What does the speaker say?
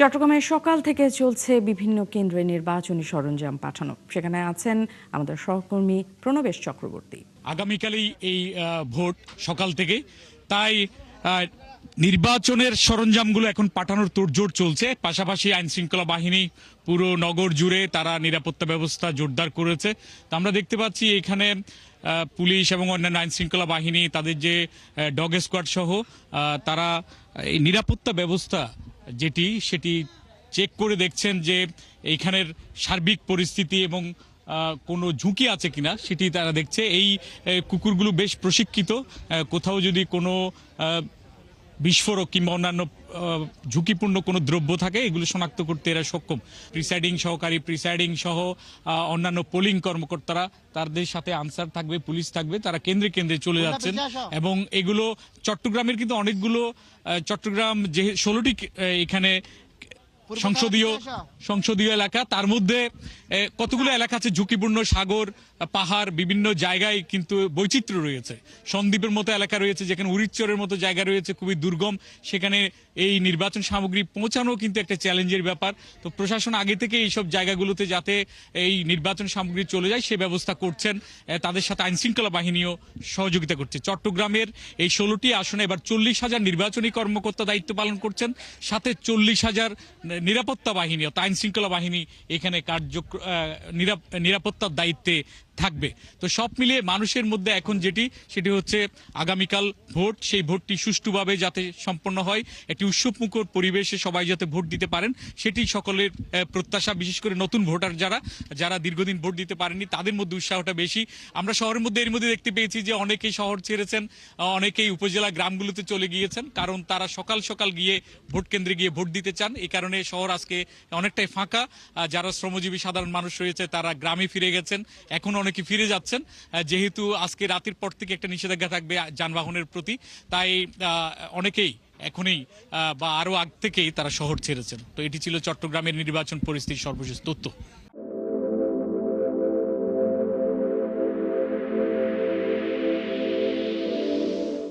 চট্টগ্রামে সকাল থেকে চলছে বিভিন্ন কেন্দ্রে নির্বাচনী সরঞ্জাম পাঠানো। সেখানে আছেন আমাদের সহকর্মী প্রণবেশ চক্রবর্তী। আগামীকালই এই ভোট সকাল থেকে, তাই নির্বাচনের সরঞ্জামগুলো এখন পাঠানোর তোড়জোড় চলছে। পাশাপাশি আইন শৃঙ্খলা বাহিনী পুরো নগর জুড়ে তারা নিরাপত্তা ব্যবস্থা জোরদার করেছে। তা আমরা দেখতে পাচ্ছি এখানে পুলিশ এবং অন্যান্য আইন শৃঙ্খলা বাহিনী তাদের যে ডগ স্কোয়াড সহ তারা এই নিরাপত্তা ব্যবস্থা সেটি চেক করে দেখছেন যে এইখানের সার্বিক পরিস্থিতি এবং কোনো ঝুঁকি আছে কিনা সেটি তারা দেখছে। এই কুকুরগুলো বেশ প্রশিক্ষিত, কোথাও যদি কোনো বিস্ফোরক কিংবা অন্যান্য ঝুঁকিপূর্ণ কোনো দ্রব্য থাকে এগুলো শনাক্ত করতে এরা সক্ষম। প্রিসাইডিং সহকারী, প্রিসাইডিং সহ অন্যান্য পোলিং কর্মকর্তারা তাদের সাথে আনসার থাকবে, পুলিশ থাকবে, তারা কেন্দ্রে কেন্দ্রে চলে যাচ্ছেন। এবং এগুলো চট্টগ্রামের কিন্তু অনেকগুলো চট্টগ্রাম যে 16টি এখানে সংসদীয় এলাকা, তার মধ্যে কতগুলো এলাকা আছে ঝুঁকিপূর্ণ, সাগর, পাহাড়, বিভিন্ন জায়গায় কিন্তু বৈচিত্র্য রয়েছে। সন্দ্বীপের মতো এলাকা রয়েছে, যেখানে উরিচ্চরের মতো জায়গা রয়েছে খুবই দুর্গম, সেখানে এই নির্বাচন সামগ্রী পৌঁছানো কিন্তু একটা চ্যালেঞ্জের ব্যাপার। তো প্রশাসন আগে থেকে এইসব জায়গাগুলোতে যাতে এই নির্বাচন সামগ্রী চলে যায় সে ব্যবস্থা করছেন। তাদের সাথে আইন শৃঙ্খলা বাহিনীও সহযোগিতা করছে। চট্টগ্রামের এই 16টি আসনে এবার 40,000 নির্বাচনী কর্মকর্তা দায়িত্ব পালন করছেন, সাথে 40,000 নিরাপত্তা বাহিনী, আইন শৃঙ্খলা বাহিনী এখানে নিরাপত্তার দায়িত্বে থাকবে। তো সব মিলিয়ে মানুষের মধ্যে এখন সেটি হচ্ছে আগামীকাল ভোট, সেই ভোটটি সুষ্ঠুভাবে যাতে সম্পন্ন হয়, একটি উৎসবমুখর পরিবেশে সবাই যাতে ভোট দিতে পারেন সেটি সকলের প্রত্যাশা। বিশেষ করে নতুন ভোটার যারা দীর্ঘদিন ভোট দিতে পারেননি তাদের মধ্যে উৎসাহটা বেশি। আমরা শহরের মধ্যে এর মধ্যে দেখতে পেয়েছি যে অনেকেই শহর ছেড়েছেন, অনেকেই উপজেলা গ্রামগুলোতে চলে গিয়েছেন, কারণ তারা সকাল সকাল গিয়ে ভোট কেন্দ্রে গিয়ে ভোট দিতে চান। এই কারণে শহর আজকে অনেকটাই ফাঁকা। যারা শ্রমজীবী সাধারণ মানুষ রয়েছে তারা গ্রামে ফিরে গেছেন, এখন অনেকে ফিরে যাচ্ছেন, যেহেতু আজকে রাতের পর থেকে একটা নিষেধাজ্ঞা থাকবে যানবাহনের প্রতি। তাই অনেকেই এখনই বা আরো আগ থেকেই তারা শহর ছেড়েছেন। তো এটি ছিল চট্টগ্রামের নির্বাচন পরিস্থিতির সর্বশেষ তথ্য।